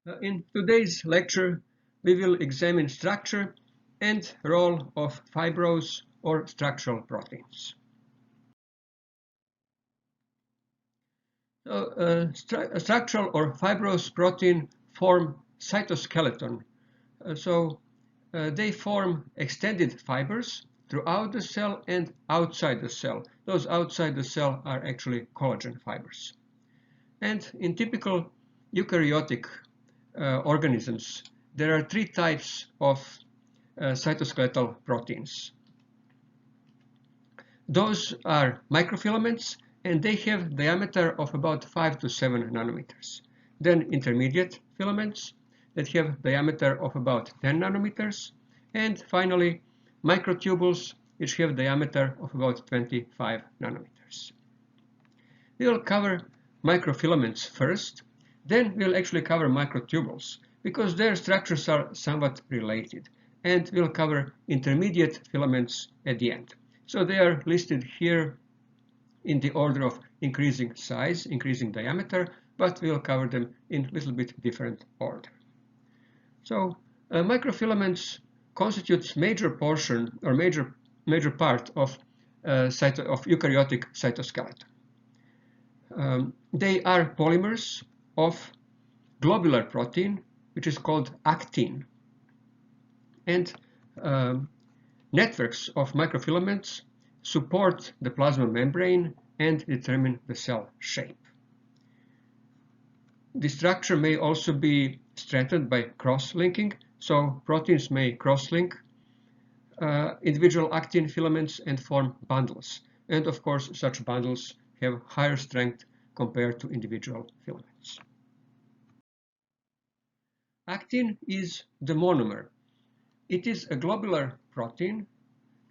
In today's lecture, we will examine structure and role of fibrous or structural proteins. A structural or fibrous protein form cytoskeleton. They form extended fibers throughout the cell and outside the cell. Those outside the cell are actually collagen fibers. And in typical eukaryotic organisms, there are three types of cytoskeletal proteins. Those are microfilaments, and they have diameter of about 5 to 7 nanometers. Then intermediate filaments that have diameter of about 10 nanometers. And finally, microtubules, which have diameter of about 25 nanometers. We will cover microfilaments first, then we'll actually cover microtubules, because their structures are somewhat related, and we'll cover intermediate filaments at the end. So they are listed here in the order of increasing size, increasing diameter, but we'll cover them in a little bit different order. So microfilaments constitutes major portion or major part of eukaryotic cytoskeleton. They are polymers of globular protein, which is called actin. And networks of microfilaments support the plasma membrane and determine the cell shape. The structure may also be strengthened by cross-linking, so proteins may cross-link individual actin filaments and form bundles. And of course, such bundles have higher strength compared to individual filaments. Actin is the monomer. It is a globular protein,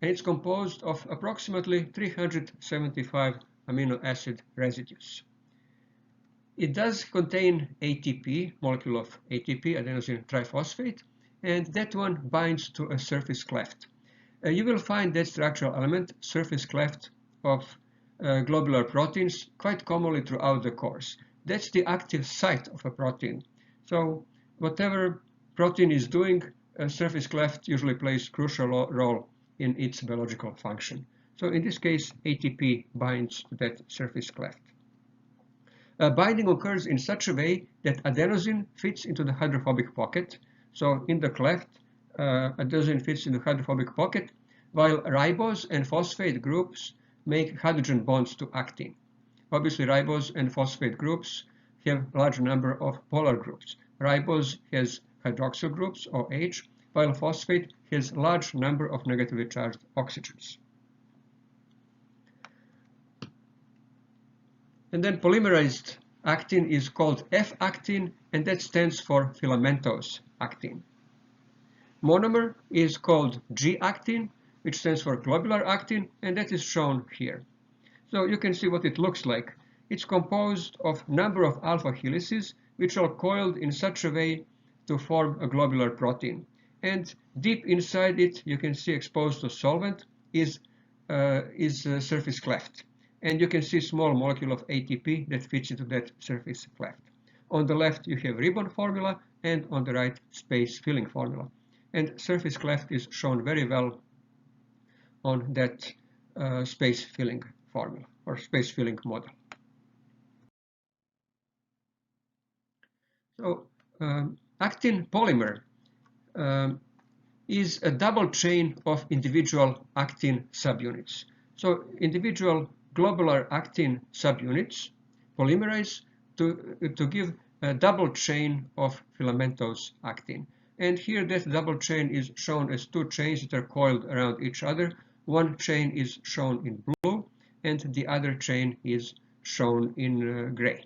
and it's composed of approximately 375 amino acid residues. It does contain ATP, molecule of ATP, adenosine triphosphate, and that one binds to a surface cleft. You will find that structural element, surface cleft of globular proteins, quite commonly throughout the course. That's the active site of a protein. So whatever protein is doing, a surface cleft usually plays a crucial role in its biological function. So in this case, ATP binds to that surface cleft. Binding occurs in such a way that adenosine fits into the hydrophobic pocket. So in the cleft, adenosine fits in the hydrophobic pocket, while ribose and phosphate groups make hydrogen bonds to actin. Obviously, ribose and phosphate groups have a large number of polar groups. Ribose has hydroxyl groups, OH, while phosphate has a large number of negatively charged oxygens. And then polymerized actin is called F-actin, and that stands for filamentous actin. Monomer is called G-actin, which stands for globular actin, and that is shown here. So you can see what it looks like. It's composed of a number of alpha helices, which are coiled in such a way to form a globular protein. And deep inside it, you can see exposed to solvent is a surface cleft. And you can see a small molecule of ATP that fits into that surface cleft. On the left, you have ribbon formula, and on the right, space filling formula. And surface cleft is shown very well on that space filling formula or space filling model. So actin polymer is a double chain of individual actin subunits. So individual globular actin subunits polymerize to give a double chain of filamentous actin. And here that double chain is shown as two chains that are coiled around each other. One chain is shown in blue, and the other chain is shown in gray.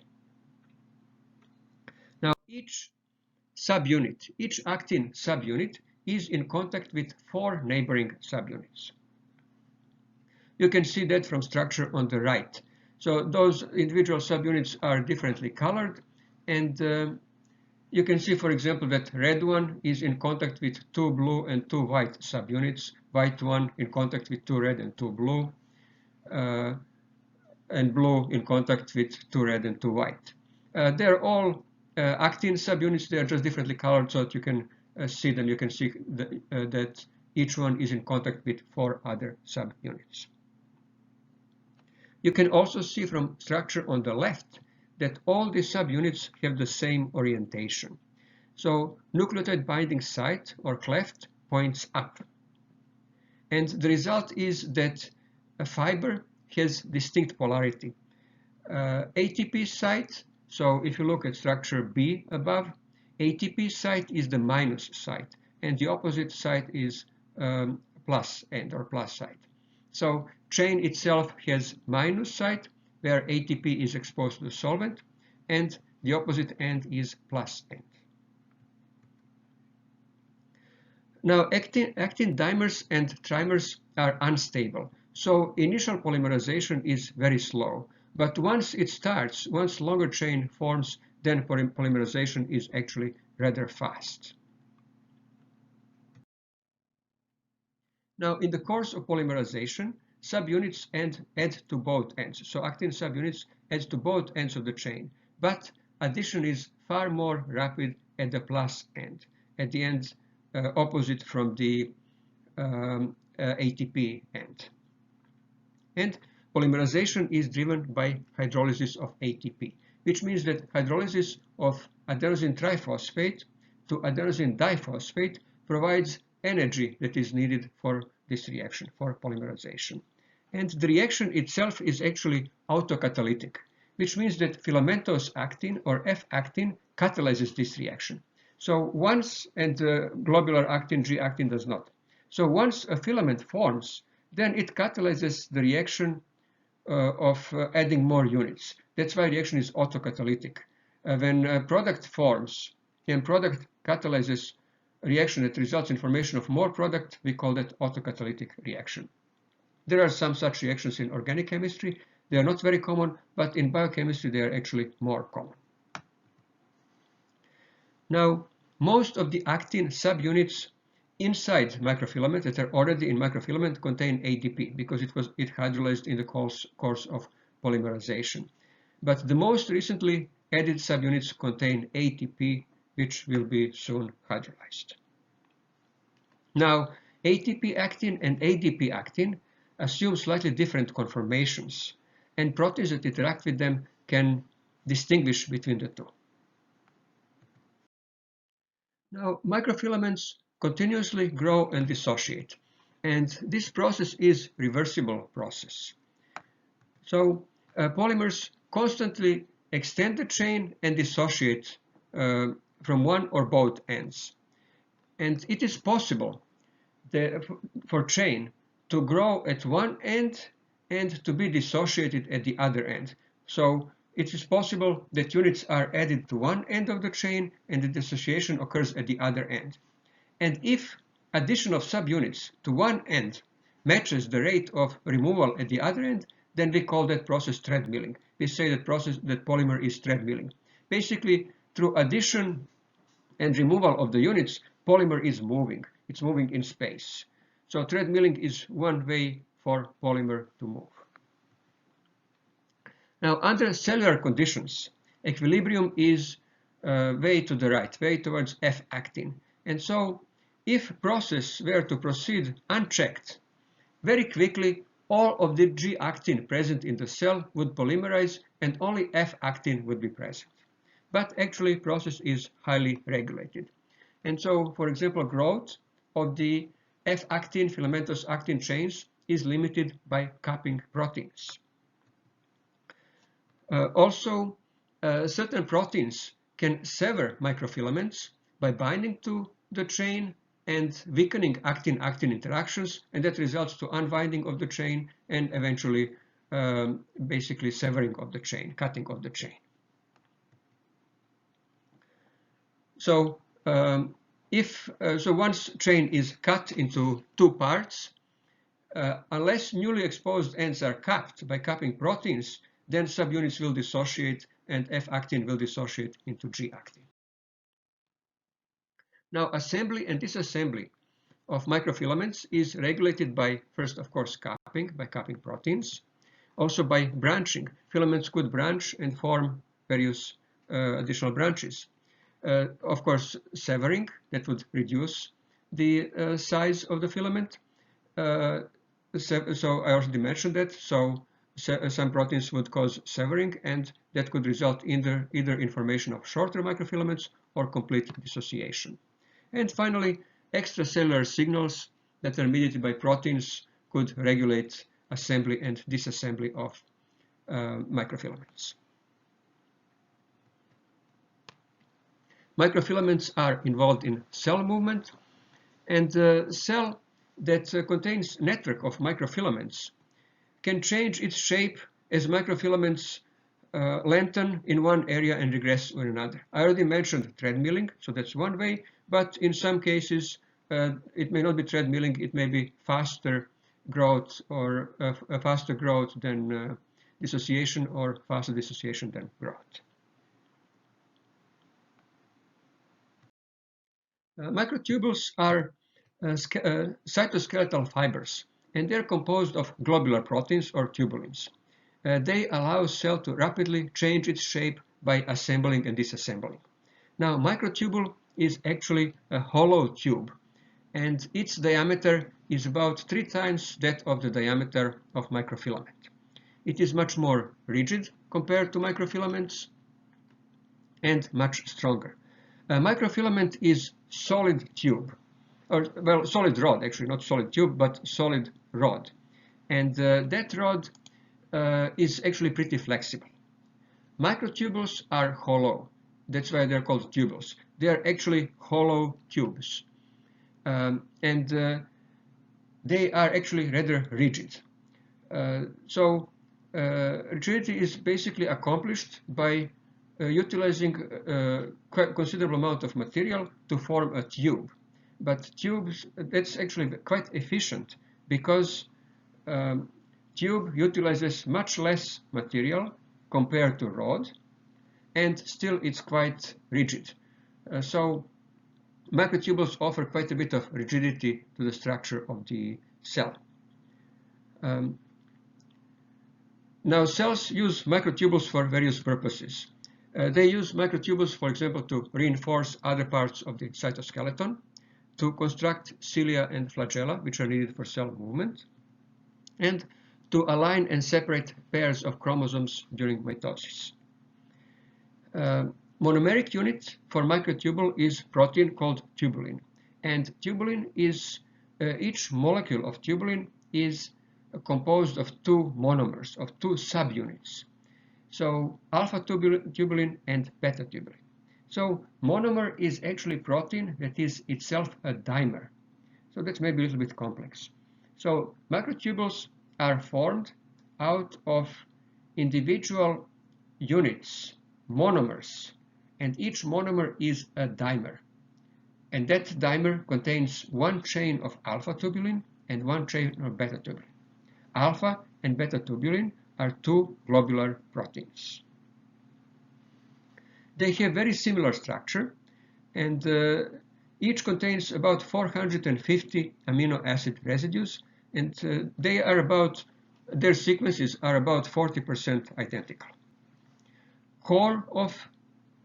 Now each subunit, each actin subunit is in contact with 4 neighboring subunits. You can see that from structure on the right. So those individual subunits are differently colored, and you can see, for example, that red one is in contact with 2 blue and 2 white subunits, white one in contact with 2 red and 2 blue, and blue in contact with 2 red and 2 white. They're all actin subunits, they are just differently colored so that you can see them. You can see that each one is in contact with 4 other subunits. You can also see from structure on the left that all the subunits have the same orientation. So nucleotide binding site, or cleft, points up. And the result is that a fiber has distinct polarity. ATP site, so if you look at structure B above, ATP site is the minus site, and the opposite site is plus end, or plus site. So chain itself has minus site, where ATP is exposed to the solvent, and the opposite end is plus end. Now, actin dimers and trimers are unstable, so initial polymerization is very slow. But once it starts, once longer chain forms, then polymerization is actually rather fast. Now, in the course of polymerization, subunits add to both ends. So actin subunits add to both ends of the chain, but addition is far more rapid at the plus end, at the end opposite from the ATP end. And polymerization is driven by hydrolysis of ATP, which means that hydrolysis of adenosine triphosphate to adenosine diphosphate provides energy that is needed for this reaction, for polymerization. And the reaction itself is actually autocatalytic, which means that filamentous actin, or F-actin, catalyzes this reaction. So once, and globular actin, G-actin does not. So once a filament forms, then it catalyzes the reaction of adding more units. That's why reaction is autocatalytic. When a product forms and product catalyzes a reaction that results in formation of more product, we call that autocatalytic reaction. There are some such reactions in organic chemistry. They are not very common, but in biochemistry they are actually more common. Now, most of the actin subunits inside microfilament that are already in microfilament contain ADP because it hydrolyzed in the course of polymerization. But the most recently added subunits contain ATP, which will be soon hydrolyzed. Now, ATP actin and ADP actin assume slightly different conformations, and proteins that interact with them can distinguish between the two. Now, microfilaments continuously grow and dissociate, and this process is reversible process. So polymers constantly extend the chain and dissociate from one or both ends. And it is possible for chain to grow at one end and to be dissociated at the other end. So it is possible that units are added to one end of the chain and the dissociation occurs at the other end. And if addition of subunits to one end matches the rate of removal at the other end, then we call that process treadmilling. We say that polymer is treadmilling. Basically, through addition and removal of the units, polymer is moving. It's moving in space. So treadmilling is one way for polymer to move. Now, under cellular conditions, equilibrium is way to the right, way towards F-actin. And so, if process were to proceed unchecked, very quickly all of the G-actin present in the cell would polymerize and only F-actin would be present. But actually, process is highly regulated. And so, for example, growth of the F-actin filamentous actin chains is limited by capping proteins. Also, certain proteins can sever microfilaments by binding to the chain and weakening actin-actin interactions, and that results to unwinding of the chain and eventually basically severing of the chain, cutting of the chain. So once chain is cut into two parts, unless newly exposed ends are capped by capping proteins, then subunits will dissociate and F-actin will dissociate into G-actin. Now, assembly and disassembly of microfilaments is regulated by, first, of course, capping, by capping proteins, also by branching. Filaments could branch and form various additional branches. Of course, severing, that would reduce the size of the filament. So I already mentioned that. So some proteins would cause severing, and that could result in either in formation of shorter microfilaments or complete dissociation. And finally, extracellular signals that are mediated by proteins could regulate assembly and disassembly of microfilaments. Microfilaments are involved in cell movement, and a cell that contains network of microfilaments can change its shape as microfilaments lengthen in one area and regress in another. I already mentioned treadmilling, so that's one way, but in some cases it may not be treadmilling, it may be faster growth or a faster growth than dissociation, or faster dissociation than growth. Microtubules are cytoskeletal fibers, and they're composed of globular proteins or tubulins. They allow a cell to rapidly change its shape by assembling and disassembling. Now, microtubule is actually a hollow tube, and its diameter is about 3 times that of the diameter of microfilament. It is much more rigid compared to microfilaments and much stronger. A microfilament is solid tube, or well, solid rod, actually, not solid tube, but solid rod. And that rod is actually pretty flexible. Microtubules are hollow. That's why they're called tubules. They are actually hollow tubes. And they are actually rather rigid. So rigidity is basically accomplished by utilizing quite considerable amount of material to form a tube. But tubes, that's actually quite efficient, because tube utilizes much less material compared to rod, and still it's quite rigid. So microtubules offer quite a bit of rigidity to the structure of the cell. Now, cells use microtubules for various purposes. They use microtubules, for example, to reinforce other parts of the cytoskeleton, to construct cilia and flagella, which are needed for cell movement, and to align and separate pairs of chromosomes during mitosis. Monomeric unit for microtubule is protein called tubulin, and tubulin is each molecule of tubulin is composed of 2 monomers, of 2 subunits. So alpha tubulin and beta tubulin. So monomer is actually protein that is itself a dimer. So that's maybe a little bit complex. So microtubules are formed out of individual units, monomers, and each monomer is a dimer. And that dimer contains 1 chain of alpha tubulin and 1 chain of beta tubulin. Alpha and beta tubulin are 2 globular proteins. They have very similar structure, and each contains about 450 amino acid residues, and their sequences are about 40% identical. Core of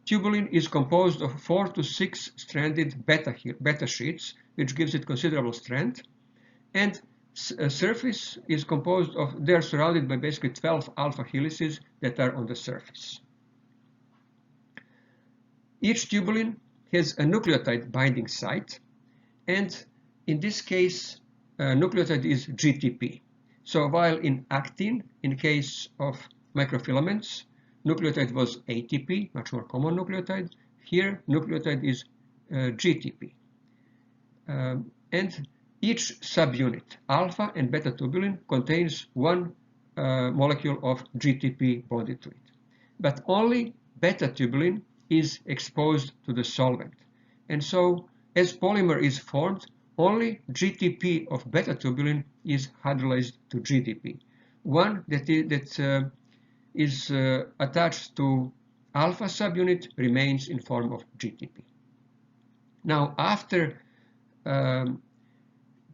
tubulin is composed of 4 to 6 stranded beta sheets, which gives it considerable strength, and surface is composed of, they're surrounded by basically 12 alpha helices that are on the surface. Each tubulin has a nucleotide binding site, and in this case, nucleotide is GTP. So while in actin, in case of microfilaments, nucleotide was ATP, much more common nucleotide. Here, nucleotide is GTP. And each subunit, alpha and beta tubulin, contains 1 molecule of GTP bonded to it. But only beta tubulin is exposed to the solvent. And so, as polymer is formed, only GTP of beta tubulin is hydrolyzed to GDP. One that is attached to alpha subunit remains in form of GTP. Now, after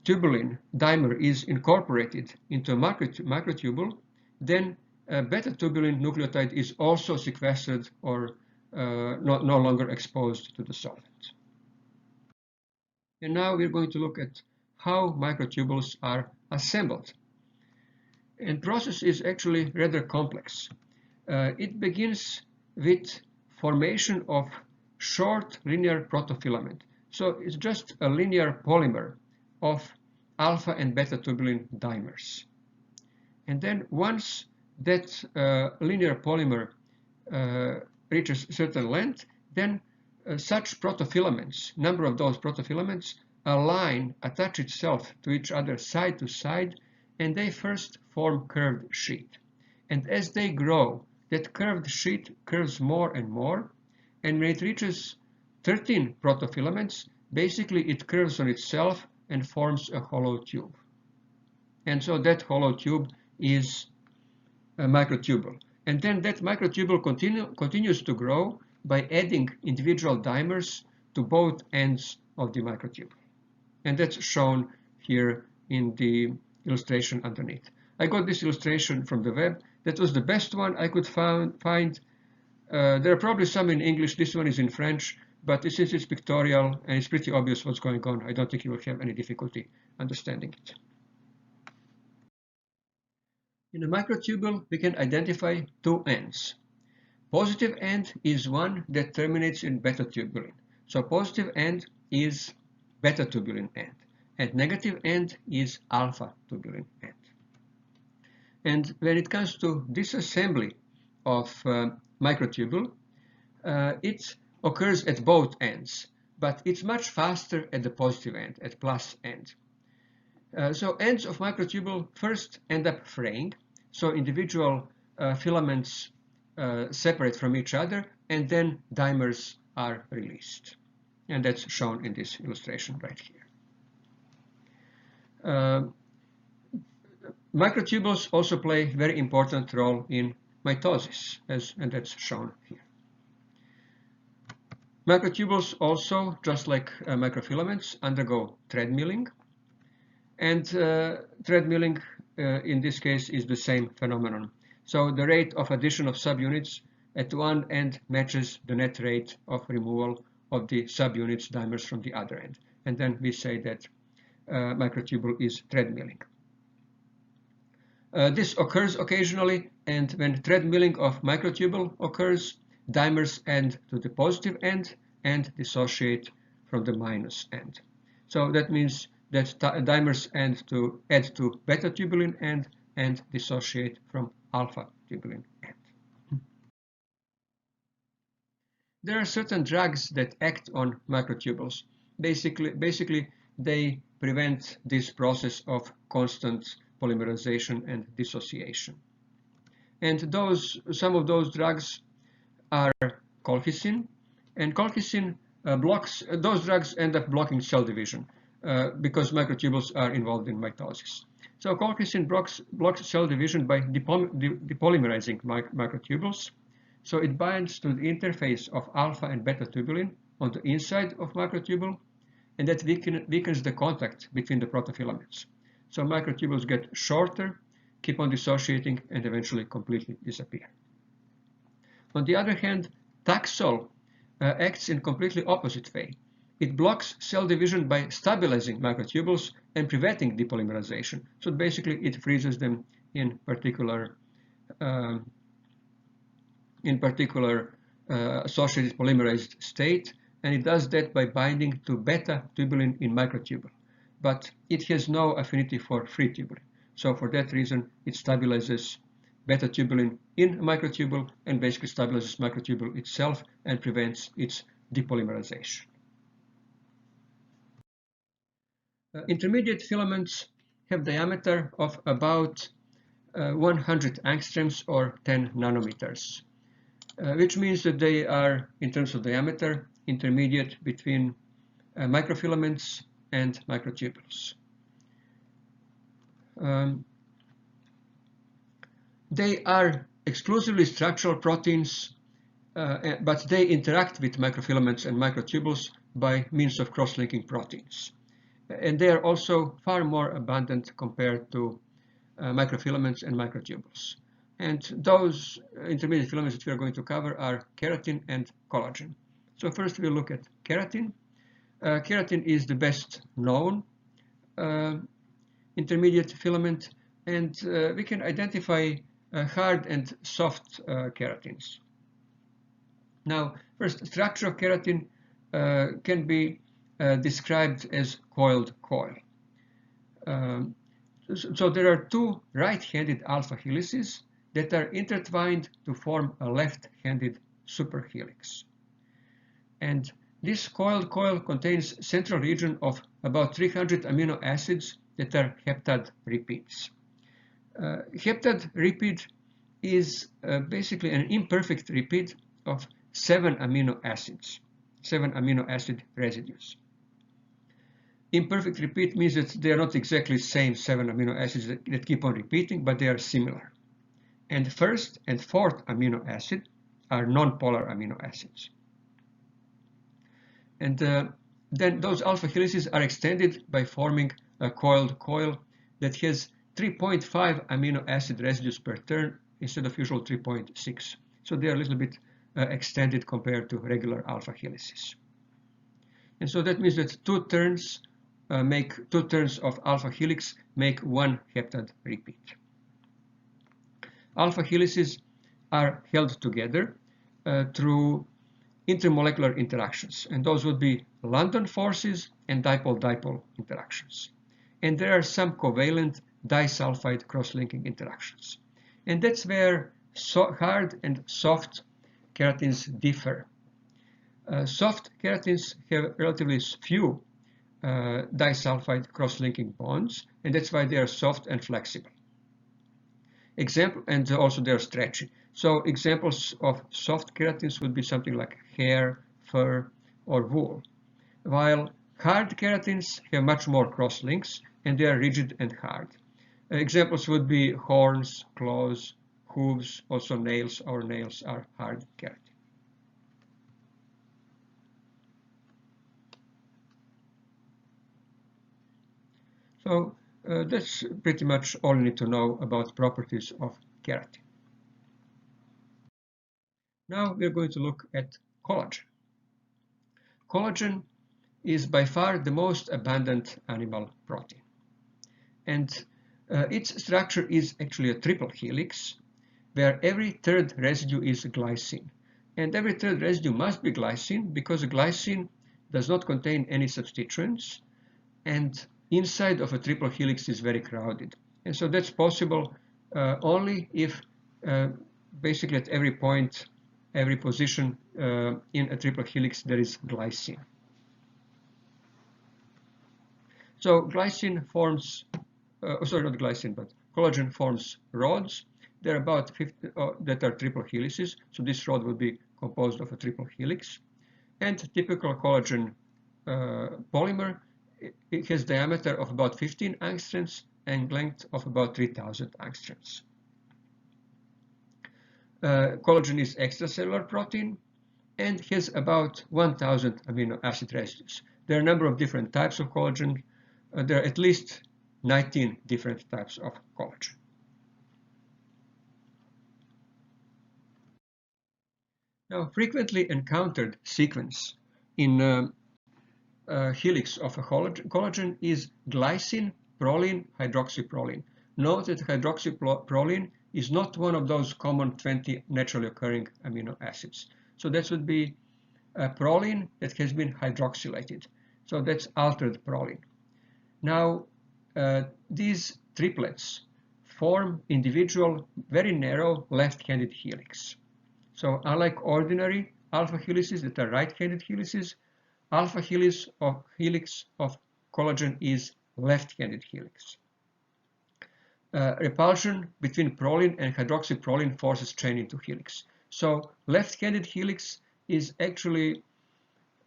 tubulin dimer is incorporated into a microtubule, then beta tubulin nucleotide is also sequestered or no longer exposed to the solvent. And now we're going to look at how microtubules are assembled. And process is actually rather complex. It begins with formation of short linear protofilament. So it's just a linear polymer of alpha and beta tubulin dimers. And then once that linear polymer reaches certain length, then such protofilaments, number of those protofilaments, align, attach itself to each other side to side, and they first form curved sheet. And as they grow, that curved sheet curves more and more, and when it reaches 13 protofilaments, basically it curves on itself and forms a hollow tube. And so that hollow tube is a microtubule. And then that microtubule continues to grow by adding individual dimers to both ends of the microtubule. And that's shown here in the illustration underneath. I got this illustration from the web. That was the best one I could find. There are probably some in English. This one is in French, but since it's pictorial and it's pretty obvious what's going on, I don't think you will have any difficulty understanding it. In a microtubule, we can identify two ends. Positive end is one that terminates in beta tubulin. So positive end is beta tubulin end, and negative end is alpha tubulin end. And when it comes to disassembly of microtubule, it occurs at both ends, but it's much faster at the positive end, at plus end. So ends of microtubule first end up fraying, so individual filaments separate from each other, and then dimers are released. And that's shown in this illustration right here. Microtubules also play a very important role in mitosis, and that's shown here. Microtubules also, just like microfilaments, undergo treadmilling. And treadmilling, in this case, is the same phenomenon. So the rate of addition of subunits at one end matches the net rate of removal of the subunits dimers from the other end. And then we say that microtubule is treadmilling. This occurs occasionally, and when treadmilling of microtubule occurs, dimers end to the positive end and dissociate from the minus end. So that means that dimers add to beta tubulin end and dissociate from alpha tubulin end. There are certain drugs that act on microtubules. Basically, they prevent this process of constant polymerization and dissociation. And some of those drugs are colchicine, and colchicine those drugs end up blocking cell division because microtubules are involved in mitosis. So colchicine blocks cell division by depolymerizing microtubules. So it binds to the interface of alpha and beta tubulin on the inside of microtubule, and that weakens the contact between the protofilaments. So microtubules get shorter, keep on dissociating, and eventually completely disappear. On the other hand, Taxol acts in completely opposite way. It blocks cell division by stabilizing microtubules and preventing depolymerization. So basically, it freezes them in particular associated polymerized state, and it does that by binding to beta tubulin in microtubule. But it has no affinity for free tubulin. So for that reason, it stabilizes beta tubulin in microtubule and basically stabilizes microtubule itself and prevents its depolymerization. Intermediate filaments have diameter of about 100 angstroms or 10 nanometers, which means that they are, in terms of diameter, intermediate between microfilaments and microtubules. They are exclusively structural proteins, but they interact with microfilaments and microtubules by means of cross-linking proteins. And they are also far more abundant compared to microfilaments and microtubules. And those intermediate filaments that we are going to cover are keratin and collagen. So first we'll look at keratin. Keratin is the best known intermediate filament, and we can identify hard and soft keratins. Now, first, structure of keratin can be described as coiled coil. So there are two right-handed alpha helices that are intertwined to form a left-handed superhelix. And this coiled coil contains central region of about 300 amino acids that are heptad repeats. Heptad repeat is basically an imperfect repeat of 7 amino acids, 7 amino acid residues. Imperfect repeat means that they are not exactly the same 7 amino acids that keep on repeating, but they are similar. And first and fourth amino acid are non-polar amino acids. And then those alpha helices are extended by forming a coiled coil that has 3.5 amino acid residues per turn instead of usual 3.6. So they are a little bit extended compared to regular alpha helices. And so that means that two turns of alpha helix make one heptad repeat. Alpha helices are held together through intermolecular interactions, and those would be London forces and dipole-dipole interactions. And there are some covalent disulfide cross-linking interactions. And that's where hard and soft keratins differ. Soft keratins have relatively few disulfide cross-linking bonds, and that's why they are soft and flexible. And also they are stretchy. So examples of soft keratins would be something like hair, fur, or wool, while hard keratins have much more cross-links, and they are rigid and hard. Examples would be horns, claws, hooves, also nails. Our nails are hard keratin. So that's pretty much all you need to know about properties of keratin. Now we're going to look at collagen. Collagen is by far the most abundant animal protein. And its structure is actually a triple helix, where every third residue is glycine. And every third residue must be glycine because glycine does not contain any substituents, and inside of a triple helix is very crowded. And so that's possible only if basically at every point, every position in a triple helix there is glycine. So glycine forms, sorry, not glycine, but collagen forms rods. There are about 50 that are triple helices, so this rod will be composed of a triple helix. And typical collagen polymer, it has diameter of about 15 angstroms and length of about 3000 angstroms. Collagen is extracellular protein and has about 1000 amino acid residues. There are a number of different types of collagen. There are at least 19 different types of collagen. Now, frequently encountered sequence in helix of a collagen is glycine, proline, hydroxyproline. Note that hydroxyproline is not one of those common 20 naturally occurring amino acids. So that would be a proline that has been hydroxylated. So that's altered proline. Now, these triplets form individual, very narrow left-handed helix. So unlike ordinary alpha helices that are right-handed helices, alpha helix of collagen is left-handed helix. Repulsion between proline and hydroxyproline forces chain into helix. So left-handed helix is actually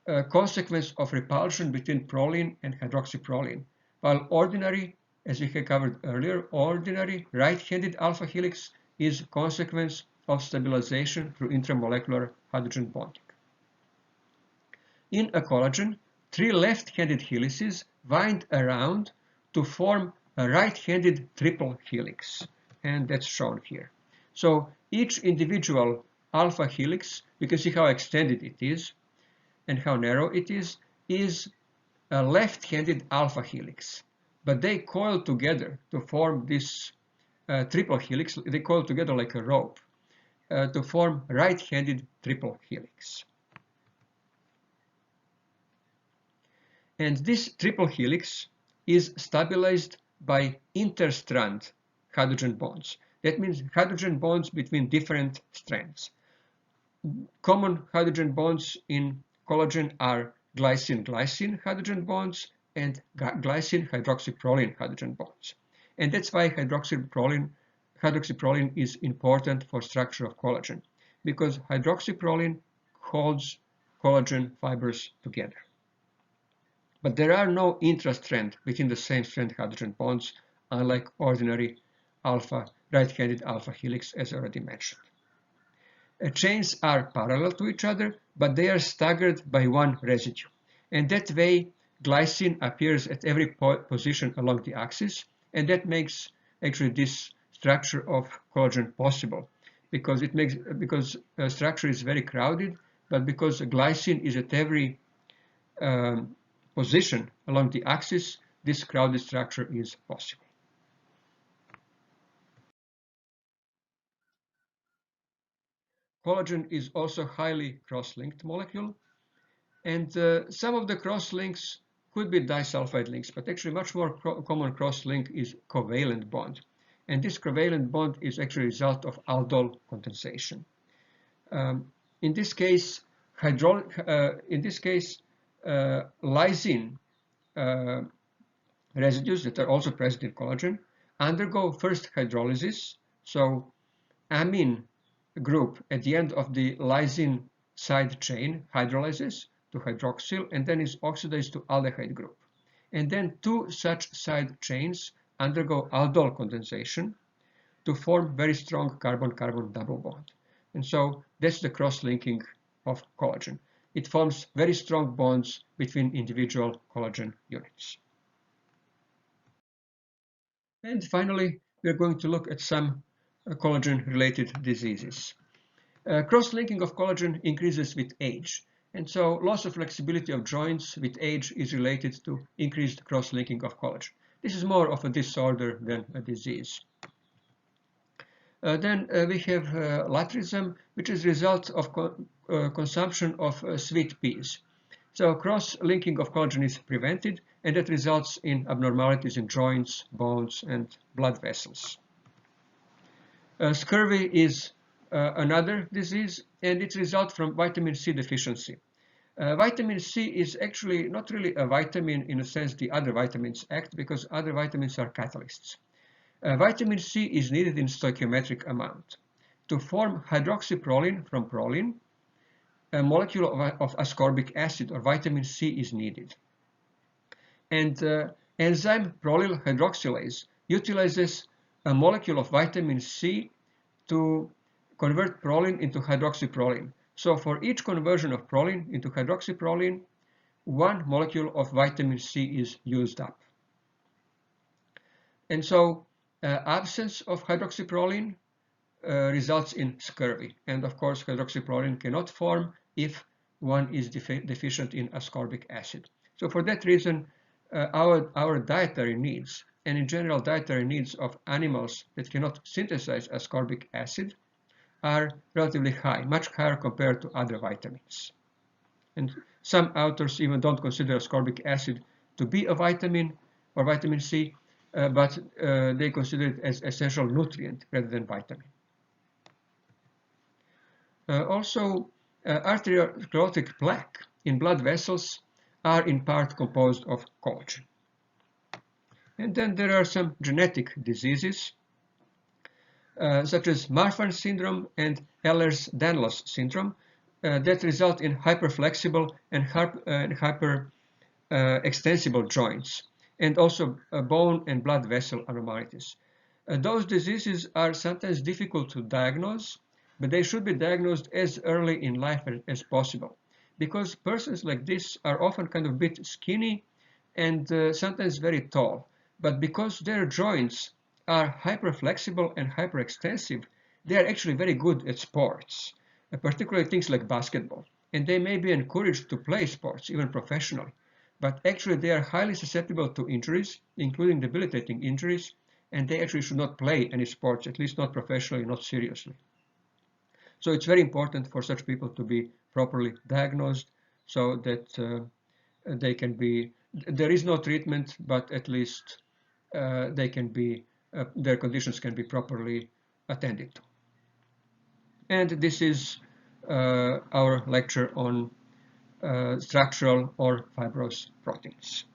a consequence of repulsion between proline and hydroxyproline, while ordinary, as we had covered earlier, ordinary right-handed alpha helix is a consequence of stabilization through intramolecular hydrogen bonding. In a collagen, 3 left-handed helices wind around to form a right-handed triple helix, and that's shown here. So each individual alpha helix, you can see how extended it is and how narrow it is a left-handed alpha helix. But they coil together to form this triple helix. They coil together like a rope to form right-handed triple helix. And this triple helix is stabilized by interstrand hydrogen bonds. That means hydrogen bonds between different strands. Common hydrogen bonds in collagen are glycine-glycine hydrogen bonds and glycine-hydroxyproline hydrogen bonds. And that's why hydroxyproline is important for structure of collagen, because hydroxyproline holds collagen fibers together. But there are no intrastrand within the same strand hydrogen bonds, unlike ordinary right-handed alpha helix, as already mentioned. Chains are parallel to each other, but they are staggered by one residue. And that way, glycine appears at every position along the axis, and that makes actually this structure of collagen possible, because structure is very crowded, but because glycine is at every position along the axis, this crowded structure is possible. Collagen is also a highly cross-linked molecule, and some of the cross-links could be disulfide links, but actually much more common cross-link is covalent bond. And this covalent bond is actually a result of aldol condensation. In this case, lysine residues that are also present in collagen undergo first hydrolysis. So amine group at the end of the lysine side chain hydrolyzes to hydroxyl and then is oxidized to aldehyde group. And then two such side chains undergo aldol condensation to form very strong carbon-carbon double bond. And so that's the cross-linking of collagen. It forms very strong bonds between individual collagen units. And finally, we're going to look at some collagen-related diseases. Cross-linking of collagen increases with age, and so loss of flexibility of joints with age is related to increased cross-linking of collagen. This is more of a disorder than a disease. Then we have latrism, which is a result of consumption of sweet peas. So cross-linking of collagen is prevented, and that results in abnormalities in joints, bones, and blood vessels. Scurvy is another disease, and it results from vitamin C deficiency. Vitamin C is actually not really a vitamin in a sense the other vitamins act, because other vitamins are catalysts. Vitamin C is needed in stoichiometric amount. To form hydroxyproline from proline, a molecule of ascorbic acid or vitamin C is needed. And enzyme prolyl hydroxylase utilizes a molecule of vitamin C to convert proline into hydroxyproline. So for each conversion of proline into hydroxyproline, one molecule of vitamin C is used up. And so absence of hydroxyproline results in scurvy. And of course, hydroxyproline cannot form if one is deficient in ascorbic acid. So for that reason, our dietary needs, and in general dietary needs of animals that cannot synthesize ascorbic acid, are relatively high, much higher compared to other vitamins. And some authors even don't consider ascorbic acid to be a vitamin or vitamin C, but they consider it as essential nutrient rather than vitamin. Also, arteriosclerotic plaque in blood vessels are in part composed of collagen. And then there are some genetic diseases, such as Marfan syndrome and Ehlers-Danlos syndrome, that result in hyperflexible and hyper-extensible joints, and also bone and blood vessel abnormalities. Those diseases are sometimes difficult to diagnose, but they should be diagnosed as early in life as possible, because persons like this are often kind of a bit skinny and sometimes very tall, but because their joints are hyperflexible and hyperextensive, they are actually very good at sports, particularly things like basketball. And they may be encouraged to play sports, even professionally. But actually they are highly susceptible to injuries, including debilitating injuries, and they actually should not play any sports, at least not professionally, not seriously. So it's very important for such people to be properly diagnosed so that they can be, there is no treatment, but at least they can be, their conditions can be properly attended to. And this is our lecture on structural or fibrous proteins.